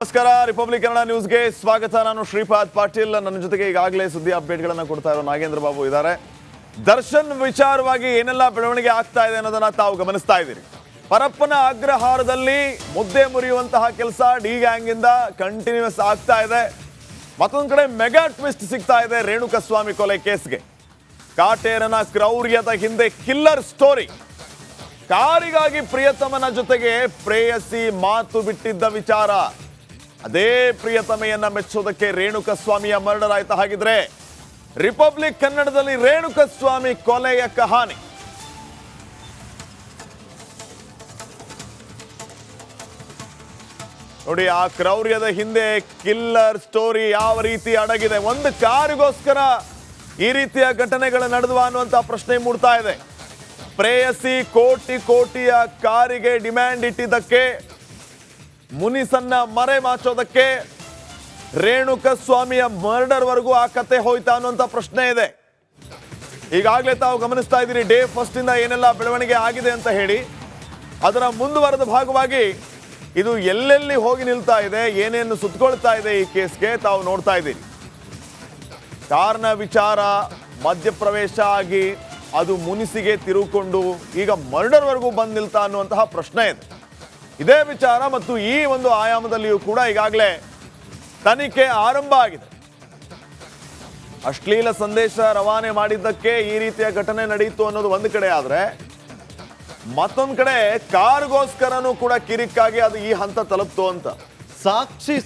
ನಮಸ್ಕಾರ ರಿಪಬ್ಲಿಕ್ ಕನ್ನಡ ನ್ಯೂಸ್ಗೆ ಸ್ವಾಗತ. ನಾನು ಶ್ರೀಪಾದ್ ಪಾಟೀಲ್. ನನ್ನ ಜೊತೆಗೆ ಈಗಾಗಲೇ ಸುದ್ದಿ ಅಪ್ಡೇಟ್ಗಳನ್ನು ಕೊಡ್ತಾ ಇರೋ ನಾಗೇಂದ್ರ ಬಾಬು ಇದ್ದಾರೆ. ದರ್ಶನ್ ವಿಚಾರವಾಗಿ ಏನೆಲ್ಲ ಬೆಳವಣಿಗೆ ಆಗ್ತಾ ಇದೆ ಅನ್ನೋದನ್ನ ತಾವು ಗಮನಿಸ್ತಾ ಇದ್ದೀರಿ. ಪರಪ್ಪನ ಅಗ್ರಹಾರದಲ್ಲಿ ಮುದ್ದೆ ಮುರಿಯುವಂತಹ ಕೆಲಸ ಡಿ ಗ್ಯಾಂಗ್ ಇಂದ ಕಂಟಿನ್ಯೂಸ್ ಆಗ್ತಾ ಇದೆ. ಮತ್ತೊಂದು ಕಡೆ ಮೆಗಾ ಟ್ವಿಸ್ಟ್ ಸಿಗ್ತಾ ಇದೆ ರೇಣುಕಸ್ವಾಮಿ ಕೊಲೆ ಕೇಸ್ಗೆ. ಕಾಟೇರನ ಕ್ರೌರ್ಯದ ಹಿಂದೆ ಕಿಲ್ಲರ್ ಸ್ಟೋರಿ. ಕಾರಿಗಾಗಿ ಪ್ರಿಯತಮನ ಜೊತೆಗೆ ಪ್ರೇಯಸಿ ಮಾತು ಬಿಟ್ಟಿದ್ದ ವಿಚಾರ. ಅದೇ ಪ್ರಿಯತಮೆಯನ್ನ ಮೆಚ್ಚೋದಕ್ಕೆ ರೇಣುಕಸ್ವಾಮಿಯ ಮರ್ಡರ್ ಆಯ್ತಾ? ಹಾಗಿದ್ರೆ ರಿಪಬ್ಲಿಕ್ ಕನ್ನಡದಲ್ಲಿ ರೇಣುಕಸ್ವಾಮಿ ಕೊಲೆಯ ಕಹಾನಿ. ನೋಡಿ, ಆ ಕ್ರೌರ್ಯದ ಹಿಂದೆ ಕಿಲ್ಲರ್ ಸ್ಟೋರಿ ಯಾವ ರೀತಿ ಅಡಗಿದೆ. ಒಂದು ಕಾರಿಗೋಸ್ಕರ ಈ ರೀತಿಯ ಘಟನೆಗಳು ನಡೆದುವ ಅನ್ನುವಂತ ಪ್ರಶ್ನೆ ಮೂಡ್ತಾ ಇದೆ. ಪ್ರೇಯಸಿ ಕೋಟಿಯ ಕಾರಿಗೆ ಡಿಮ್ಯಾಂಡ್ ಇಟ್ಟಿದ್ದಕ್ಕೆ, ಮುನಿಸನ್ನ ಮರೆ ಮಾಚೋದಕ್ಕೆ, ರೇಣುಕಸ್ವಾಮಿಯ ಮರ್ಡರ್ ವರೆಗೂ ಆ ಕತೆ ಹೋಯ್ತಾ ಅನ್ನುವಂತ ಪ್ರಶ್ನೆ ಇದೆ. ಈಗಾಗಲೇ ತಾವು ಗಮನಿಸ್ತಾ ಇದ್ದೀರಿ ಡೇ ಫಸ್ಟ್ ಇಂದ ಏನೆಲ್ಲ ಬೆಳವಣಿಗೆ ಆಗಿದೆ ಅಂತ ಹೇಳಿ. ಅದರ ಮುಂದುವರೆದ ಭಾಗವಾಗಿ ಇದು ಎಲ್ಲೆಲ್ಲಿ ಹೋಗಿ ನಿಲ್ತಾ ಇದೆ, ಏನೇನು ಸುತ್ತಕೊಳ್ತಾ ಇದೆ ಈ ಕೇಸ್ಗೆ ತಾವು ನೋಡ್ತಾ ಇದ್ದೀರಿ. ಕಾರಣ ವಿಚಾರ ಮಧ್ಯಪ್ರವೇಶ ಆಗಿ ಅದು ಮುನಿಸಿಗೆ ತಿರುಕೊಂಡು ಈಗ ಮರ್ಡರ್ ವರೆಗೂ ಬಂದು ನಿಲ್ತಾ ಅನ್ನುವಂತಹ ಪ್ರಶ್ನೆ ಇದೆ. ಇದೇ ವಿಚಾರ ಮತ್ತು ಈ ಒಂದು ಆಯಾಮದಲ್ಲಿಯೂ ಕೂಡ ಈಗಾಗಲೇ ತನಿಖೆ ಆರಂಭ ಆಗಿದೆ. ಅಶ್ಲೀಲ ಸಂದೇಶ ರವಾನೆ ಮಾಡಿದ್ದಕ್ಕೆ ಈ ರೀತಿಯ ಘಟನೆ ನಡೆಯಿತು ಅನ್ನೋದು ಒಂದು ಕಡೆ ಆದ್ರೆ, ಮತ್ತೊಂದು ಕಡೆ ಕಾರ್ಗೋಸ್ಕರನೂ ಕೂಡ ಕಿರಿಕಾಗಿ ಅದು ಈ ಹಂತ ತಲುಪ್ತು ಅಂತ. ಸಾಕ್ಷಿ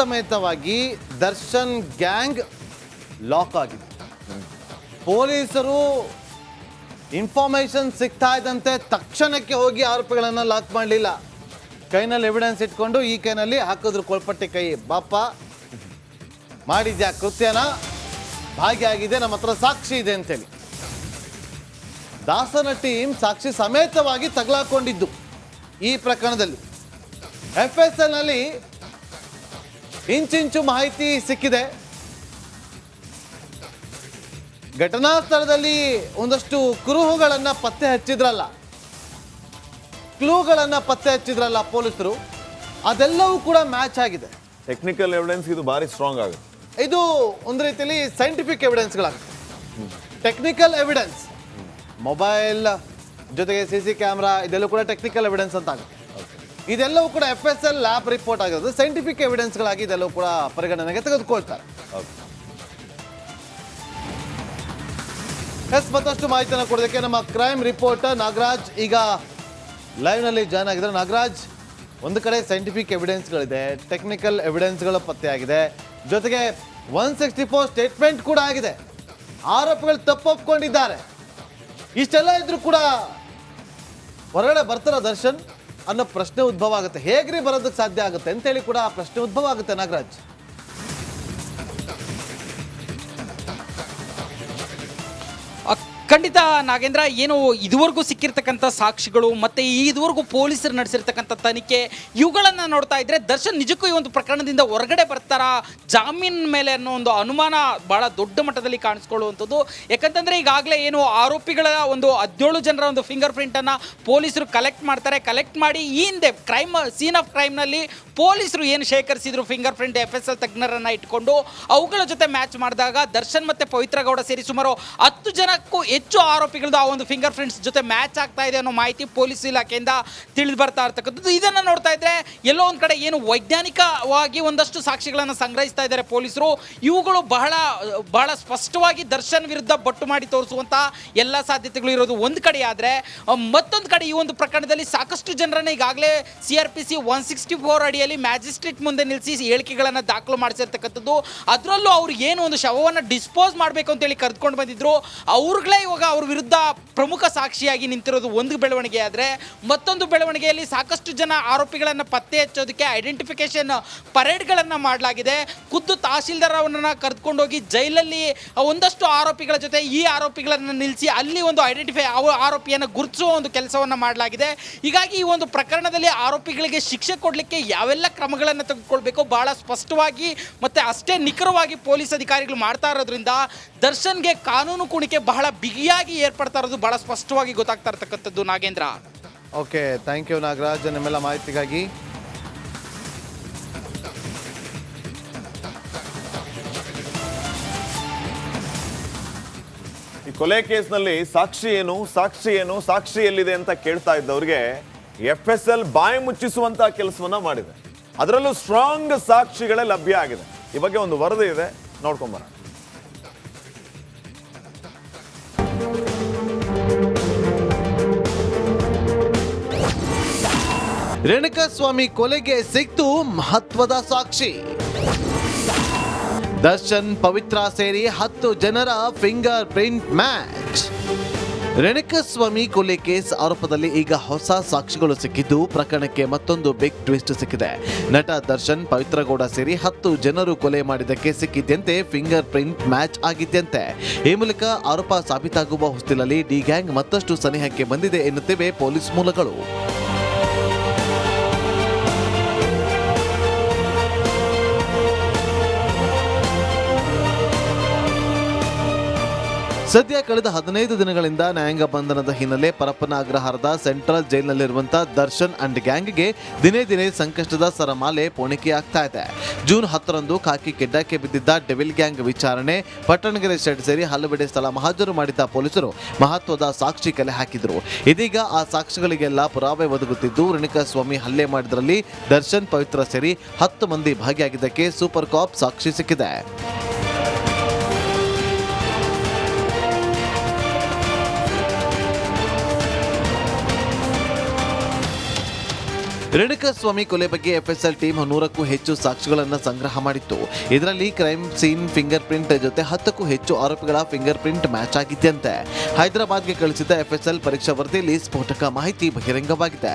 ಸಮೇತವಾಗಿ ದರ್ಶನ್ ಗ್ಯಾಂಗ್ ಲಾಕ್ ಆಗಿದೆ. ಪೊಲೀಸರು ಇನ್ಫಾರ್ಮೇಶನ್ ಸಿಗ್ತಾ ಇದ್ದಂತೆ ತಕ್ಷಣಕ್ಕೆ ಹೋಗಿ ಆರೋಪಿಗಳನ್ನು ಲಾಕ್ ಮಾಡಲಿಲ್ಲ. ಕೈನಲ್ಲಿ ಎವಿಡೆನ್ಸ್ ಇಟ್ಕೊಂಡು ಈ ಕೈನಲ್ಲಿ ಹಾಕಿದ್ರು ಕೊಳ್ಪಟ್ಟಿ ಕೈ. ಬಾಪ ಮಾಡಿದ್ಯಾ ಕೃತ್ಯನ, ಭಾಗಿಯಾಗಿದೆ, ನಮ್ಮ ಹತ್ರ ಸಾಕ್ಷಿ ಇದೆ ಅಂತೇಳಿ ದಾಸನ ಟೀಮ್ ಸಾಕ್ಷಿ ಸಮೇತವಾಗಿ ತಗಲಾಕೊಂಡಿದ್ದು ಈ ಪ್ರಕರಣದಲ್ಲಿ. FSL ನಲ್ಲಿ ಇಂಚಿಂಚು ಮಾಹಿತಿ ಸಿಕ್ಕಿದೆ. ಘಟನಾ ಸ್ಥಳದಲ್ಲಿ ಒಂದಷ್ಟು ಕ್ಲೂಗಳನ್ನು ಪತ್ತೆ ಹಚ್ಚಿದ್ರಲ್ಲ ಪೊಲೀಸರು, ಅದೆಲ್ಲವೂ ಕೂಡ ಮ್ಯಾಚ್ ಆಗಿದೆ. ಟೆಕ್ನಿಕಲ್ ಎವಿಡೆನ್ಸ್ ಇದು ಭಾರಿ ಸ್ಟ್ರಾಂಗ್ ಆಗುತ್ತೆ. ಇದು ಒಂದು ರೀತಿಯಲ್ಲಿ ಸೈಂಟಿಫಿಕ್ ಎವಿಡೆನ್ಸ್ಗಳಾಗುತ್ತೆ. ಟೆಕ್ನಿಕಲ್ ಎವಿಡೆನ್ಸ್, ಮೊಬೈಲ್ ಜೊತೆಗೆ CC ಕ್ಯಾಮ್ರಾ, ಇದೆಲ್ಲವೂ ಕೂಡ ಟೆಕ್ನಿಕಲ್ ಎವಿಡೆನ್ಸ್ ಅಂತ ಆಗುತ್ತೆ. ಇದೆಲ್ಲವೂ ಕೂಡ FSL ಲ್ಯಾಬ್ ರಿಪೋರ್ಟ್ ಆಗಿರೋದು ಸೈಂಟಿಫಿಕ್ ಎವಿಡೆನ್ಸ್ಗಳಾಗಿ ಇದೆಲ್ಲವೂ ಕೂಡ ಪರಿಗಣನೆಗೆ ತೆಗೆದುಕೊಳ್ತಾರೆ. ಮತ್ತಷ್ಟು ಮಾಹಿತಿಯನ್ನು ಕೊಡೋದಕ್ಕೆ ನಮ್ಮ ಕ್ರೈಮ್ ರಿಪೋರ್ಟರ್ ನಾಗರಾಜ್ ಈಗ ಲೈವ್ ನಲ್ಲಿ ಜಾಯ್ನ್ ಆಗಿದ್ದಾರೆ. ನಾಗರಾಜ್, ಒಂದು ಕಡೆ ಸೈಂಟಿಫಿಕ್ ಎವಿಡೆನ್ಸ್ಗಳಿದೆ, ಟೆಕ್ನಿಕಲ್ ಎವಿಡೆನ್ಸ್ಗಳು ಪತ್ತೆಯಾಗಿದೆ, ಜೊತೆಗೆ 164 ಸ್ಟೇಟ್ಮೆಂಟ್ ಕೂಡ ಆಗಿದೆ, ಆರೋಪಿಗಳು ತಪ್ಪೊಪ್ಕೊಂಡಿದ್ದಾರೆ. ಇಷ್ಟೆಲ್ಲ ಇದ್ರೂ ಕೂಡ ಹೊರಗಡೆ ಬರ್ತಾರ ದರ್ಶನ್ ಅನ್ನೋ ಪ್ರಶ್ನೆ ಉದ್ಭವ ಆಗುತ್ತೆ. ಹೇಗ್ರಿ ಬರೋದಕ್ಕೆ ಸಾಧ್ಯ ಆಗುತ್ತೆ ಅಂತೇಳಿ ಕೂಡ ಆ ಪ್ರಶ್ನೆ ಉದ್ಭವ ಆಗುತ್ತೆ. ನಾಗರಾಜ್, ಖಂಡಿತ ನಾಗೇಂದ್ರ, ಏನು ಇದುವರೆಗೂ ಸಿಕ್ಕಿರ್ತಕ್ಕಂಥ ಸಾಕ್ಷಿಗಳು ಮತ್ತು ಇದುವರೆಗೂ ಪೊಲೀಸರು ನಡೆಸಿರ್ತಕ್ಕಂಥ ತನಿಖೆ, ಇವುಗಳನ್ನು ನೋಡ್ತಾ ಇದ್ರೆ ದರ್ಶನ್ ನಿಜಕ್ಕೂ ಈ ಒಂದು ಪ್ರಕರಣದಿಂದ ಹೊರಗಡೆ ಬರ್ತಾರಾ, ಜಾಮೀನ್ ಮೇಲೆ ಅನ್ನೋ ಒಂದು ಅನುಮಾನ ಭಾಳ ದೊಡ್ಡ ಮಟ್ಟದಲ್ಲಿ ಕಾಣಿಸ್ಕೊಳ್ಳುವಂಥದ್ದು. ಯಾಕಂತಂದರೆ ಈಗಾಗಲೇ ಏನು ಆರೋಪಿಗಳ ಒಂದು 17 ಜನರ ಒಂದು ಫಿಂಗರ್ ಪ್ರಿಂಟನ್ನು ಪೊಲೀಸರು ಕಲೆಕ್ಟ್ ಮಾಡ್ತಾರೆ. ಕಲೆಕ್ಟ್ ಮಾಡಿ ಈ ಹಿಂದೆ ಸೀನ್ ಆಫ್ ಕ್ರೈಮ್ನಲ್ಲಿ ಪೊಲೀಸರು ಏನು ಶೇಖರಿಸಿದ್ರು ಫಿಂಗರ್ ಪ್ರಿಂಟ್ FSL ತಜ್ಞರನ್ನು ಇಟ್ಕೊಂಡು ಅವುಗಳ ಜೊತೆ ಮ್ಯಾಚ್ ಮಾಡಿದಾಗ ದರ್ಶನ್ ಮತ್ತು ಪವಿತ್ರ ಗೌಡ ಸೇರಿ ಸುಮಾರು 10 ಜನಕ್ಕೂ ಹೆಚ್ಚು ಆರೋಪಿಗಳದ್ದು ಆ ಒಂದು ಫಿಂಗರ್ ಪ್ರಿಂಟ್ಸ್ ಜೊತೆ ಮ್ಯಾಚ್ ಆಗ್ತಾ ಇದೆ ಅನ್ನೋ ಮಾಹಿತಿ ಪೊಲೀಸ್ ಇಲಾಖೆಯಿಂದ ತಿಳಿದು ಬರ್ತಾ ಇರ್ತಕ್ಕಂಥದ್ದು. ಇದನ್ನು ನೋಡ್ತಾ ಇದ್ರೆ ಎಲ್ಲೋ ಒಂದು ಕಡೆ ಏನು ವೈಜ್ಞಾನಿಕವಾಗಿ ಒಂದಷ್ಟು ಸಾಕ್ಷಿಗಳನ್ನು ಸಂಗ್ರಹಿಸ್ತಾ ಇದ್ದಾರೆ ಪೊಲೀಸರು. ಇವುಗಳು ಬಹಳ ಸ್ಪಷ್ಟವಾಗಿ ದರ್ಶನ್ ವಿರುದ್ಧ ಬೊಟ್ಟು ಮಾಡಿ ತೋರಿಸುವಂಥ ಎಲ್ಲ ಸಾಧ್ಯತೆಗಳು ಇರೋದು ಒಂದು ಕಡೆ. ಆದರೆ ಮತ್ತೊಂದು ಕಡೆ ಈ ಒಂದು ಪ್ರಕರಣದಲ್ಲಿ ಸಾಕಷ್ಟು ಜನರನ್ನು ಈಗಾಗಲೇ CRPC 164 ಅಡಿಯಲ್ಲಿ ಮ್ಯಾಜಿಸ್ಟ್ರೇಟ್ ಮುಂದೆ ನಿಲ್ಲಿಸಿ ಹೇಳಿಕೆಗಳನ್ನು ದಾಖಲು ಮಾಡಿಸಿರ್ತಕ್ಕಂಥದ್ದು. ಅದರಲ್ಲೂ ಅವ್ರು ಏನು ಒಂದು ಶವವನ್ನು ಡಿಸ್ಪೋಸ್ ಮಾಡಬೇಕು ಅಂತೇಳಿ ಕರೆದುಕೊಂಡು ಬಂದಿದ್ರು, ಅವ್ರುಗಳೇ ಇವಾಗ ಅವ್ರ ವಿರುದ್ಧ ಪ್ರಮುಖ ಸಾಕ್ಷಿಯಾಗಿ ನಿಂತಿರೋದು ಒಂದು ಬೆಳವಣಿಗೆ. ಆದರೆ ಮತ್ತೊಂದು ಬೆಳವಣಿಗೆಯಲ್ಲಿ ಸಾಕಷ್ಟು ಜನ ಆರೋಪಿಗಳನ್ನು ಪತ್ತೆ ಹಚ್ಚೋದಕ್ಕೆ ಐಡೆಂಟಿಫಿಕೇಶನ್ ಪರೇಡ್ಗಳನ್ನು ಮಾಡಲಾಗಿದೆ. ಖುದ್ದು ತಹಶೀಲ್ದಾರ್ ಅವರನ್ನು ಕರೆದುಕೊಂಡೋಗಿ ಜೈಲಲ್ಲಿ ಒಂದಷ್ಟು ಆರೋಪಿಗಳ ಜೊತೆ ಈ ಆರೋಪಿಗಳನ್ನು ನಿಲ್ಲಿಸಿ ಅಲ್ಲಿ ಒಂದು ಆರೋಪಿಯನ್ನು ಗುರುತಿಸುವ ಒಂದು ಕೆಲಸವನ್ನು ಮಾಡಲಾಗಿದೆ. ಹೀಗಾಗಿ ಈ ಒಂದು ಪ್ರಕರಣದಲ್ಲಿ ಆರೋಪಿಗಳಿಗೆ ಶಿಕ್ಷೆ ಕೊಡಲಿಕ್ಕೆ ಯಾವೆಲ್ಲ ಕ್ರಮಗಳನ್ನು ತೆಗೆದುಕೊಳ್ಬೇಕು ಬಹಳ ಸ್ಪಷ್ಟವಾಗಿ ಮತ್ತು ಅಷ್ಟೇ ನಿಖರವಾಗಿ ಪೊಲೀಸ್ ಅಧಿಕಾರಿಗಳು ಮಾಡ್ತಾ ಇರೋದ್ರಿಂದ ದರ್ಶನ್ಗೆ ಕಾನೂನು ಕುಣಿಕೆ ಬಹಳ ಬಿಗಿಯಾಗಿ ಏರ್ಪಡ್ತಾ ಇರೋದು ಬಹಳ ಸ್ಪಷ್ಟವಾಗಿ ಗೊತ್ತಾಗ್ತಾ ಇರತಕ್ಕಂಥದ್ದು Nagendra. Okay, thank you Nagaraj ನಿಮ್ಮೆಲ್ಲ ಮಾಹಿತಿಗಾಗಿ. ಈ ಕೊಲೆ ಕೇಸ್ನಲ್ಲಿ ಸಾಕ್ಷಿ ಏನು, ಸಾಕ್ಷಿ ಏನು, ಸಾಕ್ಷಿ ಎಲ್ಲಿದೆ ಅಂತ ಕೇಳ್ತಾ ಇದ್ದವ್ರಿಗೆ FSL ಬಾಯಿ ಮುಚ್ಚಿಸುವಂತ ಕೆಲಸವನ್ನ ಮಾಡಿದೆ. ಅದರಲ್ಲೂ ಸ್ಟ್ರಾಂಗ್ ಸಾಕ್ಷಿಗಳೇ ಲಭ್ಯ ಆಗಿದೆ. ಈ ಬಗ್ಗೆ ಒಂದು ವರದಿ ಇದೆ, ನೋಡ್ಕೊಂಬರೋಣ. ರೇಣುಕಾಸ್ವಾಮಿ ಕೊಲೆಗೆ ಸಿಕ್ತು ಮಹತ್ವದ ಸಾಕ್ಷಿ. ದರ್ಶನ್ ಪವಿತ್ರ ಸೇರಿ 10 ಜನರ ಫಿಂಗರ್ ಪ್ರಿಂಟ್ ಮ್ಯಾಚ್. ರೇಣುಕಾಸ್ವಾಮಿ ಕೊಲೆ ಕೇಸ್ ಆರೋಪದಲ್ಲಿ ಈಗ ಹೊಸ ಸಾಕ್ಷಿಗಳು ಸಿಕ್ಕಿದ್ದು ಪ್ರಕರಣಕ್ಕೆ ಮತ್ತೊಂದು ಬಿಗ್ ಟ್ವಿಸ್ಟ್ ಸಿಕ್ಕಿದೆ. ನಟ ದರ್ಶನ್, ಪವಿತ್ರಗೌಡ ಸೇರಿ 10 ಜನರು ಕೊಲೆ ಮಾಡಿದ್ದಕ್ಕೆ ಸಿಕ್ಕಿದ್ದಂತೆ ಫಿಂಗರ್ ಪ್ರಿಂಟ್ ಮ್ಯಾಚ್ ಆಗಿದ್ದಂತೆ. ಈ ಮೂಲಕ ಆರೋಪ ಸಾಬೀತಾಗುವ ಹೊಸ್ತಿಲಲ್ಲಿ ಡಿ ಗ್ಯಾಂಗ್ ಮತ್ತಷ್ಟು ಸನಿಹಕ್ಕೆ ಬಂದಿದೆ ಎನ್ನುತ್ತಿವೆ ಪೊಲೀಸ್ ಮೂಲಗಳು. ಸದ್ಯ ಕಳೆದ 15 ದಿನಗಳಿಂದ ನ್ಯಾಯಾಂಗ ಬಂಧನದ ಹಿನ್ನೆಲೆ ಪರಪ್ಪನ ಅಗ್ರಹಾರದ ಸೆಂಟ್ರಲ್ ಜೈಲಿನಲ್ಲಿರುವಂತಹ ದರ್ಶನ್ ಅಂಡ್ ಗ್ಯಾಂಗ್ಗೆ ದಿನೇ ದಿನೇ ಸಂಕಷ್ಟದ ಸರಮಾಲೆ ಪೋಣಿಕೆಯಾಗ್ತಾ ಇದೆ. ಜೂನ್ 10ರಂದು ಖಾಕಿ ಕೆಡ್ಡಕ್ಕೆ ಬಿದ್ದಿದ್ದ ಡೆವಿಲ್ ಗ್ಯಾಂಗ್ ವಿಚಾರಣೆ, ಪಟ್ಟಣಗೆರೆ ಶೆಡ್ ಸೇರಿ ಹಲವೆಡೆ ಸ್ಥಳ ಮಹಾಜರು ಮಾಡಿದ್ದ ಪೊಲೀಸರು ಮಹತ್ವದ ಸಾಕ್ಷಿ ಕಲೆ ಹಾಕಿದ್ರು. ಇದೀಗ ಆ ಸಾಕ್ಷಿಗಳಿಗೆಲ್ಲ ಪುರಾವೆ ಒದಗುತ್ತಿದ್ದು, ರೇಣುಕಾಸ್ವಾಮಿ ಹಲ್ಲೆ ಮಾಡಿದ್ರಲ್ಲಿ ದರ್ಶನ್, ಪವಿತ್ರ ಸೇರಿ 10 ಮಂದಿ ಭಾಗಿಯಾಗಿದ್ದಕ್ಕೆ ಸೂಪರ್ ಕಾಪ್ ಸಾಕ್ಷಿ ಸಿಕ್ಕಿದೆ. ರೇಣುಕಾಸ್ವಾಮಿ ಕೊಲೆ ಬಗ್ಗೆ FSL ಟೀಮ್ 100ಕ್ಕೂ ಹೆಚ್ಚು ಸಾಕ್ಷಿಗಳನ್ನು ಸಂಗ್ರಹ ಮಾಡಿತ್ತು. ಇದರಲ್ಲಿ ಕ್ರೈಮ್ ಸೀನ್ ಫಿಂಗರ್ ಪ್ರಿಂಟ್ ಜೊತೆ 10ಕ್ಕೂ ಹೆಚ್ಚು ಆರೋಪಿಗಳ ಫಿಂಗರ್ ಪ್ರಿಂಟ್ ಮ್ಯಾಚ್ ಆಗಿದ್ದಂತೆ. ಹೈದರಾಬಾದ್ಗೆ ಕಳಿಸಿದ್ದ FSL ಪರೀಕ್ಷಾ ವರದಿಯಲ್ಲಿ ಸ್ಫೋಟಕ ಮಾಹಿತಿ ಬಹಿರಂಗವಾಗಿದೆ.